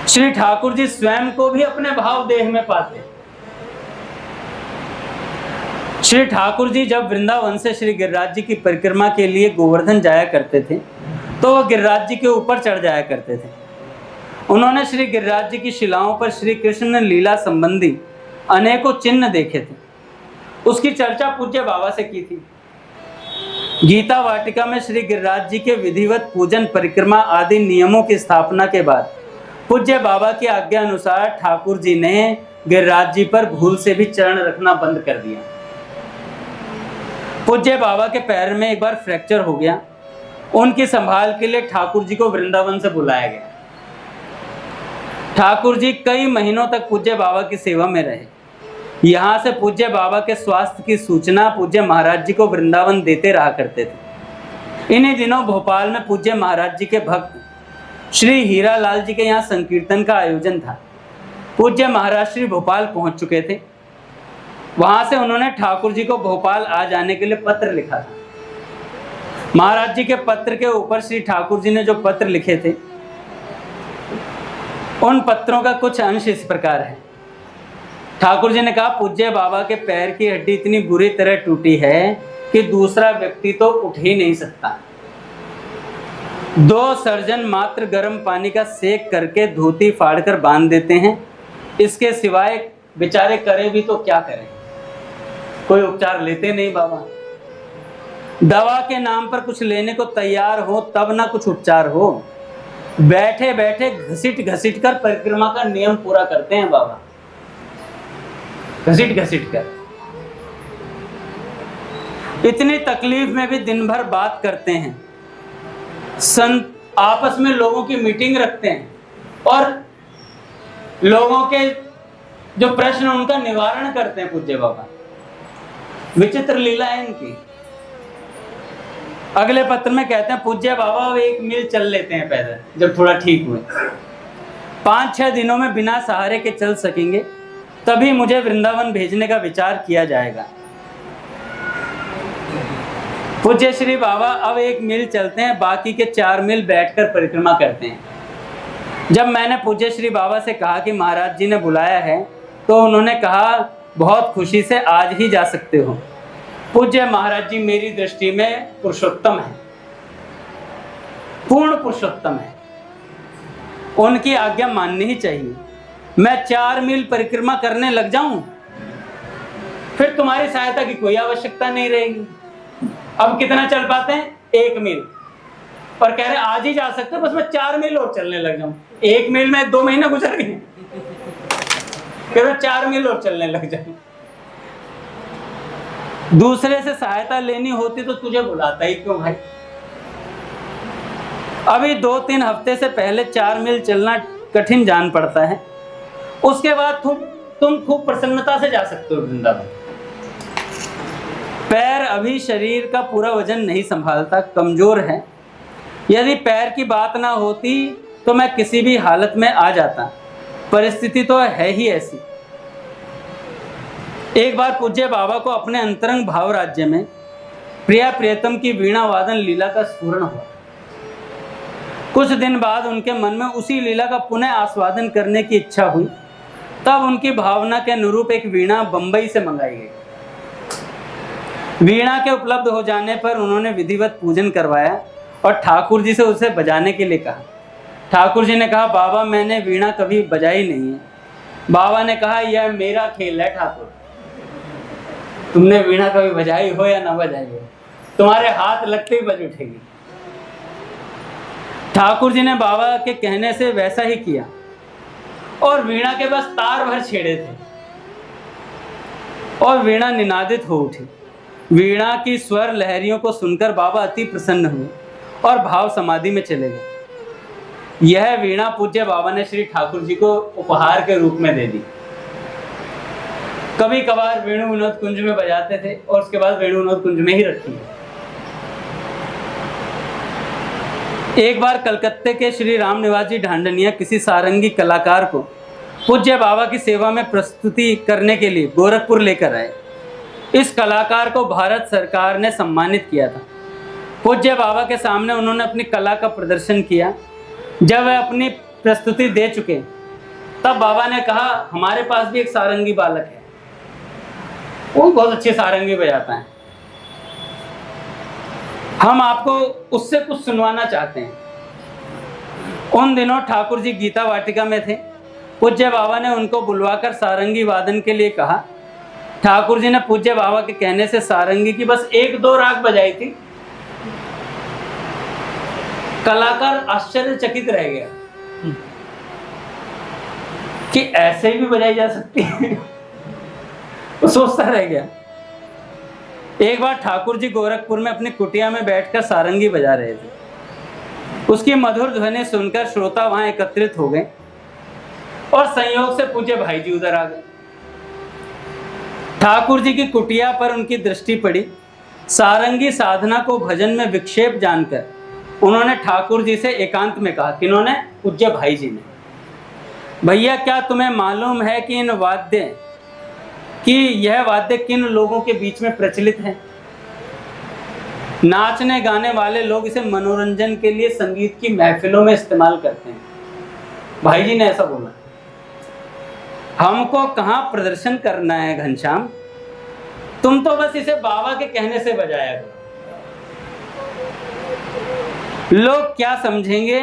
श्री ठाकुर जी स्वयं को भी अपने भाव देह में पाते। श्री ठाकुर जी जब वृंदावन से श्री गिरिराज जी की परिक्रमा के लिए गोवर्धन जाया करते थे तो वह गिरिराज जी के ऊपर चढ़ जाया करते थे। उन्होंने श्री गिरिराज जी की शिलाओं पर श्री कृष्ण लीला संबंधी अनेकों चिन्ह देखे थे। उसकी चर्चा पूज्य बाबा से की थी। गीता वाटिका में श्री गिरिराज जी के विधिवत पूजन, परिक्रमा आदि नियमों की स्थापना के बाद पूज्य बाबा की आज्ञा अनुसार ठाकुर जी ने गिरिराज जी पर भूल से भी चरण रखना बंद कर दिया। पूज्य बाबा के पैर में एक बार फ्रैक्चर हो गया। उनकी संभाल के लिए ठाकुर जी को वृंदावन से बुलाया गया। ठाकुर जी कई महीनों तक पूज्य बाबा की सेवा में रहे। यहाँ से पूज्य बाबा के स्वास्थ्य की सूचना पूज्य महाराज जी को वृंदावन देते रहा करते थे। इन्हीं दिनों भोपाल में पूज्य महाराज जी के भक्त श्री हीरालाल जी के यहाँ संकीर्तन का आयोजन था। पूज्य महाराज श्री भोपाल पहुंच चुके थे। वहां से उन्होंने ठाकुर जी को भोपाल आ जाने के लिए पत्र लिखा था। महाराज जी के पत्र के ऊपर श्री ठाकुर जी ने जो पत्र लिखे थे, उन पत्रों का कुछ अंश इस प्रकार है। ठाकुर जी ने कहा, पूज्य बाबा के पैर की हड्डी इतनी बुरी तरह टूटी है कि दूसरा व्यक्ति तो उठ ही नहीं सकता। 2 सर्जन मात्र गर्म पानी का सेक करके धोती फाड़कर बांध देते हैं। इसके सिवाय बेचारे करे भी तो क्या करें, कोई उपचार लेते नहीं बाबा। दवा के नाम पर कुछ लेने को तैयार हो तब ना कुछ उपचार हो। बैठे बैठे घसीट घसीट कर परिक्रमा का नियम पूरा करते हैं बाबा, घसीट घसीट कर। इतनी तकलीफ में भी दिन भर बात करते हैं, संत आपस में लोगों की मीटिंग रखते हैं और लोगों के जो प्रश्न उनका निवारण करते हैं पूज्य बाबा। विचित्र लीला है इनकी। अगले पत्र में कहते हैं, पूज्य बाबा 1 मील चल लेते हैं पैदल जब थोड़ा ठीक हुए। 5-6 दिनों में बिना सहारे के चल सकेंगे, तभी मुझे वृंदावन भेजने का विचार किया जाएगा। पूज्य श्री बाबा अब 1 मील चलते हैं, बाकी के 4 मील बैठकर परिक्रमा करते हैं। जब मैंने पूज्य श्री बाबा से कहा कि महाराज जी ने बुलाया है, तो उन्होंने कहा, बहुत खुशी से आज ही जा सकते हो। पूज्य महाराज जी मेरी दृष्टि में पुरुषोत्तम है, पूर्ण पुरुषोत्तम है, उनकी आज्ञा माननी ही चाहिए। मैं 4 मील परिक्रमा करने लग जाऊं, फिर तुम्हारी सहायता की कोई आवश्यकता नहीं रहेगी। अब कितना चल पाते हैं? 1 मील। और कह रहे आज ही जा सकते हो, बस मैं 4 मील और चलने लग जाऊं। 1 मील में 2 महीने गुजर गए, कह रहे 4 मील और चलने लग जाऊं। दूसरे से सहायता लेनी होती तो तुझे बुलाता ही क्यों भाई। अभी 2-3 हफ्ते से पहले 4 मील चलना कठिन जान पड़ता है, उसके बाद तुम खूब प्रसन्नता से जा सकते हो वृंदावन। पैर अभी शरीर का पूरा वजन नहीं संभालता, कमजोर है। यदि पैर की बात ना होती तो मैं किसी भी हालत में आ जाता, परिस्थिति तो है ही ऐसी। एक बार पूज्य बाबा को अपने अंतरंग भाव राज्य में प्रिया प्रियतम की वीणा वादन लीला का स्फुरण हुआ। कुछ दिन बाद उनके मन में उसी लीला का पुनः आस्वादन करने की इच्छा हुई। तब उनकी भावना के अनुरूप एक वीणा बंबई से मंगाई गई। वीणा के उपलब्ध हो जाने पर उन्होंने विधिवत पूजन करवाया और ठाकुर जी से उसे बजाने के लिए कहा। ठाकुर जी ने कहा, बाबा मैंने वीणा कभी बजाई नहीं है। बाबा ने कहा, यह मेरा खेल है ठाकुर, तुमने वीणा कभी बजाई हो या ना बजाई हो, तुम्हारे हाथ लगते ही बज उठेगी। ठाकुर जी ने बाबा के कहने से वैसा ही किया और वीणा के बस तार भर छेड़े थे और वीणा निनादित हो उठी। वीणा की स्वर लहरियों को सुनकर बाबा अति प्रसन्न हुए और भाव समाधि में चले गए। यह वीणा पूज्य बाबा ने श्री ठाकुर जी को उपहार के रूप में दे दी। कभी कभार वेणु विनोद कुंज में बजाते थे और उसके बाद वेणु विनोद कुंज में ही रखी है। एक बार कलकत्ते के श्री राम निवास जी ढांडनिया किसी सारंगी कलाकार को पूज्य बाबा की सेवा में प्रस्तुति करने के लिए गोरखपुर लेकर आए। इस कलाकार को भारत सरकार ने सम्मानित किया था। पूज्य बाबा के सामने उन्होंने अपनी कला का प्रदर्शन किया। जब वह अपनी प्रस्तुति दे चुके तब बाबा ने कहा, हमारे पास भी एक सारंगी बालक है, वो बहुत अच्छी सारंगी बजाता है, हम आपको उससे कुछ सुनवाना चाहते हैं। उन दिनों ठाकुर जी गीता वाटिका में थे। पूज्य बाबा ने उनको बुलवाकर सारंगी वादन के लिए कहा। ठाकुर जी ने पूज्य बाबा के कहने से सारंगी की बस 1-2 राग बजाई थी। कलाकार आश्चर्यचकित रह गया। कि ऐसे ही भी बजाई जा सकती है। वो सोचता रह गया। एक बार ठाकुर जी गोरखपुर में अपनी कुटिया में बैठकर सारंगी बजा रहे थे। उसकी मधुर ध्वनि सुनकर श्रोता वहां एकत्रित हो गए और संयोग से पूज्य भाई जी उधर आ गए। ठाकुर जी की कुटिया पर उनकी दृष्टि पड़ी। सारंगी साधना को भजन में विक्षेप जानकर उन्होंने ठाकुर जी से एकांत में कहा। किन्होंने? पूज्य भाई जी ने। भैया, क्या तुम्हें मालूम है कि यह वाद्य किन लोगों के बीच में प्रचलित है? नाचने गाने वाले लोग इसे मनोरंजन के लिए संगीत की महफिलों में इस्तेमाल करते हैं। भाई जी ने ऐसा बोला। हमको कहाँ प्रदर्शन करना है घनश्याम, तुम तो बस इसे बाबा के कहने से बजाया करो। लोग क्या समझेंगे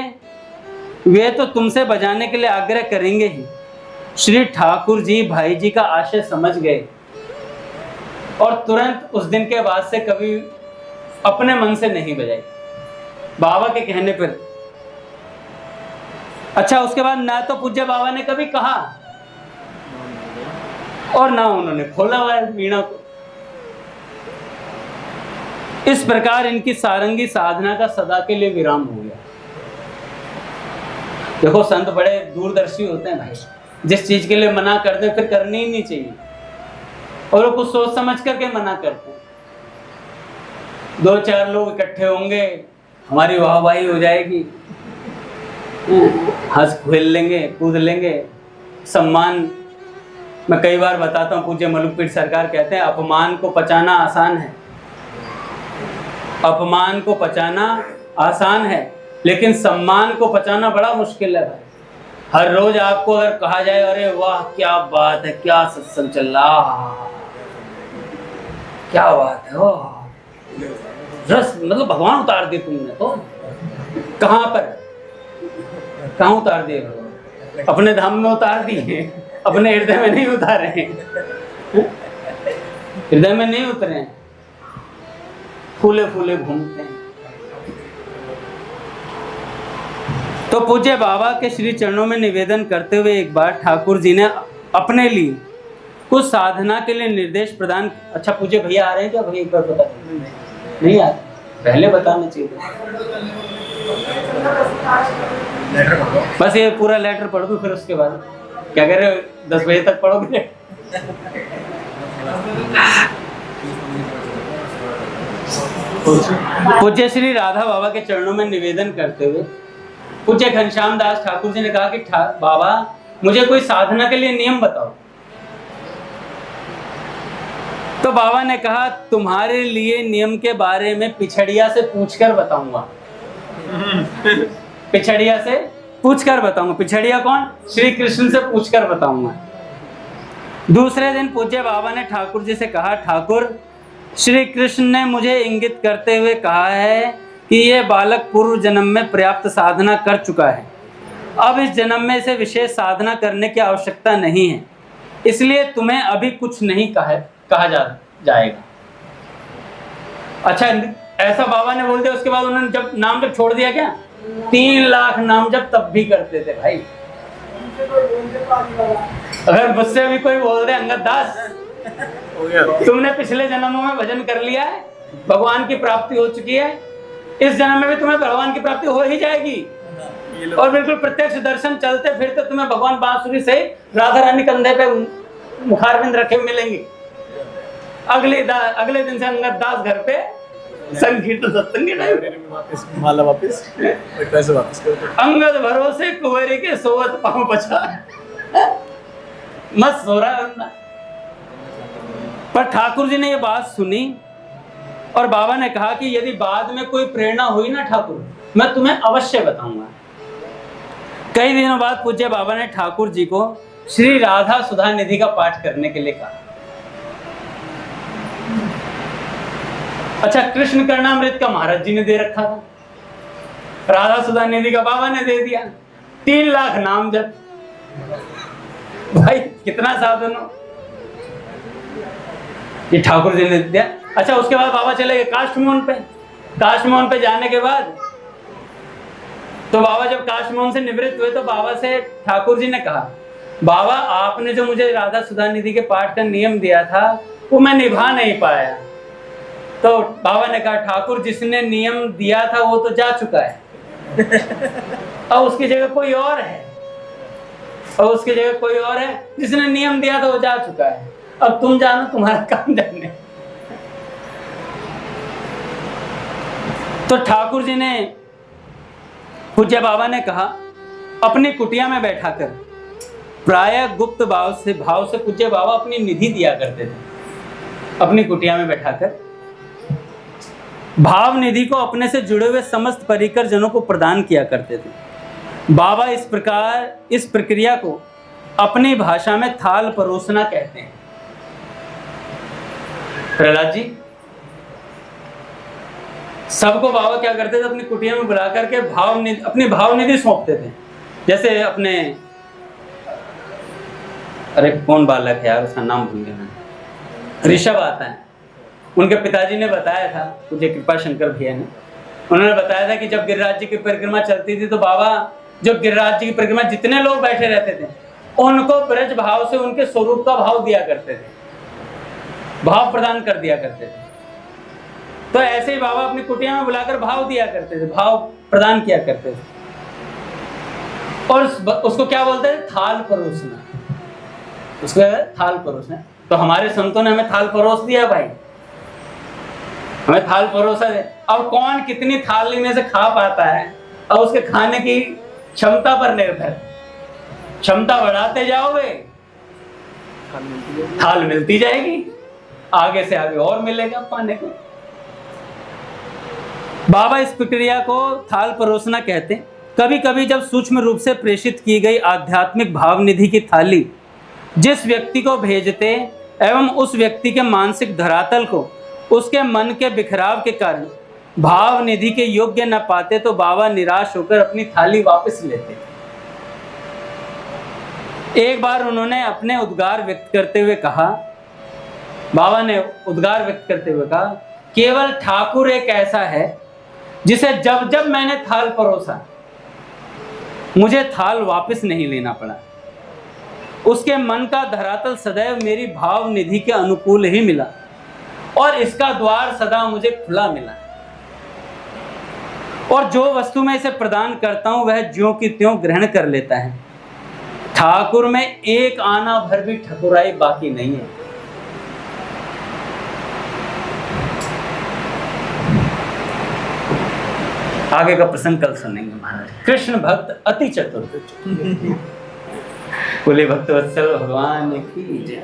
वे तो तुमसे बजाने के लिए आग्रह करेंगे ही। श्री ठाकुर जी भाई जी का आशय समझ गए और तुरंत उस दिन के बाद से कभी अपने मन से नहीं बजाई, बाबा के कहने पर। अच्छा, उसके बाद ना तो पूज्य बाबा ने कभी कहा और ना उन्होंने खोला हुआ है वीणा को। इस प्रकार इनकी सारंगी साधना का सदा के लिए विराम हो गया। देखो, संत बड़े दूरदर्शी होते हैं भाई। जिस चीज के लिए मना करते हैं फिर करनी ही नहीं चाहिए, और वो कुछ सोच समझ करके मना करते हैं। 2-4 लोग इकट्ठे होंगे, हमारी वाहवाही हो जाएगी, हंस खेल लेंगे, कूद लेंगे, सम्मान। मैं कई बार बताता हूँ, पूज्य मलुकपीठ सरकार कहते हैं अपमान को पचाना आसान है, अपमान को पचाना आसान है, लेकिन सम्मान को पचाना बड़ा मुश्किल है भाई। हर रोज आपको अगर कहा जाए अरे वाह क्या बात है, क्या सत्संग चल रहा, क्या बात है, ओह रस, मतलब भगवान उतार दिए तुमने तो। कहाँ पर, कहाँ उतार दिए? अपने धाम में उतार दिए, अपने हृदय में नहीं उतारे हैं। हृदय में नहीं उतरे हैं, फूले फूले घूमते हैं। तो पूज्य बाबा के श्री चरणों में निवेदन करते हुए एक बार ठाकुर जी ने अपने लिए कुछ साधना के लिए निर्देश प्रदान। अच्छा, पूज्य भैया आ रहे हैं क्या? भैया एक बार बता दें। नहीं आ, पहले बताना चाहिए। बस ये पूरा लेटर पढ़ दूं, फिर उसके बाद क्या कह रहे हो? 10 बजे तक पढ़ोगे? पूज्य श्री राधा बाबा के चरणों में निवेदन करते हुए पूज्य घनश्याम दास ठाकुर जी ने कहा कि बाबा, मुझे कोई साधना के लिए नियम बताओ। तो बाबा ने कहा, तुम्हारे लिए नियम के बारे में पिछड़िया से पूछकर बताऊंगा। पिछड़िया से पूछकर बताऊंगा। पिछड़िया कौन? श्री कृष्ण से पूछकर बताऊंगा। दूसरे दिन पूज्य बाबा ने ठाकुर जी से कहा, ठाकुर, श्री कृष्ण ने मुझे इंगित करते हुए कहा है कि यह बालक पूर्व जन्म में पर्याप्त साधना कर चुका है, अब इस जन्म में इसे विशेष साधना करने की आवश्यकता नहीं है, इसलिए तुम्हें अभी कुछ नहीं कहा जाएगा। अच्छा, ऐसा बाबा ने बोल दिया। उसके बाद उन्होंने जब नाम जब छोड़ दिया, क्या 3 लाख नाम जब तब भी करते थे भाई। अगर मुझसे भी कोई बोल दे, अंगद दास तुमने पिछले जन्मों में भजन कर लिया है, भगवान की प्राप्ति हो चुकी है, इस जन्म में भी तुम्हें भगवान की प्राप्ति हो ही जाएगी, और बिल्कुल प्रत्यक्ष दर्शन चलते फिरते तुम्हें भगवान बांसुरी से राधा रानी कंधे पे मुखारविंद रखे मिलेंगे। अगले दिन से अंगद दास घर पे संगीत सत्संग माला वापस पैसे वापस कर दो। अंगद भरोसे कुंवरी के सोवत पांव पछा, मस्त सो रहा है। पर ठाकुर जी ने ये बात सुनी और बाबा ने कहा कि यदि बाद में कोई प्रेरणा हुई ना ठाकुर, मैं तुम्हें अवश्य बताऊंगा। कई दिनों बाद पूज्य बाबा ने ठाकुर जी को श्री राधा सुधा निधि का पाठ करने के लिए कहा। अच्छा, कृष्ण कर्णामृत का महाराज जी ने दे रखा था, राधा सुधा निधि का बाबा ने दे दिया। 3 लाख नाम जब, भाई कितना साधन हो, ये ठाकुर जी ने दिया। अच्छा, उसके बाद बाबा चले गए काष्ठमोहन पे। काष्ठमोहन पे जाने के बाद तो बाबा जब काष्ठमोहन से निवृत्त हुए तो बाबा से ठाकुर जी ने कहा बाबा आपने जो मुझे राधा सुधा निधि के पाठ का नियम दिया था वो मैं निभा नहीं पाया। तो बाबा ने कहा ठाकुर जिसने नियम दिया था वो तो जा चुका है, अब उसकी जगह कोई और है, और उसकी जगह कोई और है जिसने नियम दिया था वो जा चुका है, अब तुम जानो तुम्हारा काम जाने। तो ठाकुर जी ने, पूज्य बाबा ने कहा अपनी कुटिया में बैठाकर प्रायः गुप्त भाव से पूज्य बाबा अपनी निधि दिया करते थे। अपनी कुटिया में बैठाकर भाव निधि को अपने से जुड़े हुए समस्त परिकर जनों को प्रदान किया करते थे। बाबा इस प्रक्रिया को अपनी भाषा में थाल परोसना कहते हैं। प्रहलाद जी सबको बाबा क्या करते थे, अपनी कुटिया में बुला करके अपनी भाव निधि सौंपते थे। जैसे अपने, अरे कौन बालक है यार, उसका नाम भूल गया मैंने, ऋषभ आता है, उनके पिताजी ने बताया था, मुझे कृपा शंकर भैया ने, उन्होंने बताया था कि जब गिरिराज जी की परिक्रमा चलती थी तो बाबा जो गिरिराज जी की परिक्रमा जितने लोग बैठे रहते थे उनको ब्रज भाव से उनके स्वरूप का भाव दिया करते थे, भाव प्रदान कर दिया करते थे। तो ऐसे ही बाबा अपनी कुटिया में बुलाकर भाव दिया करते थे, भाव प्रदान किया करते थे। और उसको क्या बोलते हैं, थाल परोसना, उसको थाल परोसना। तो हमारे संतों ने हमें थाल परोस दिया भाई, हमें थाल परोसा है। अब कौन कितनी थाली में से खा पाता है अब उसके खाने की क्षमता पर निर्भर, क्षमता बढ़ाते जाओगे थाल मिलती जाएगी, आगे से आगे और मिलेगा पाने को। बाबा इस प्रक्रिया को थाल परोसना कहते हैं। कभी कभी जब सूक्ष्म रूप से प्रेषित की गई आध्यात्मिक भाव निधि की थाली जिस व्यक्ति को भेजते एवं उस व्यक्ति के मानसिक धरातल को उसके मन के बिखराव के कारण भाव निधि के योग्य न पाते तो बाबा निराश होकर अपनी थाली वापस लेते। एक बार उन्होंने अपने उद्गार व्यक्त करते हुए कहा, बाबा ने उद्गार व्यक्त करते हुए कहा, केवल ठाकुर एक ऐसा है जिसे जब जब मैंने थाल परोसा मुझे थाल वापस नहीं लेना पड़ा। उसके मन का धरातल सदैव मेरी भाव निधि के अनुकूल ही मिला और इसका द्वार सदा मुझे खुला मिला। और जो वस्तु मैं इसे प्रदान करता हूं वह ज्यों की त्यों ग्रहण कर लेता है। ठाकुर में एक आना भर भी ठकुराई बाकी नहीं है। आगे का प्रसंग कल सुनेंगे महाराज। कृष्ण भक्त अति चतुर, बोले भक्त वत्सल भगवान की जय।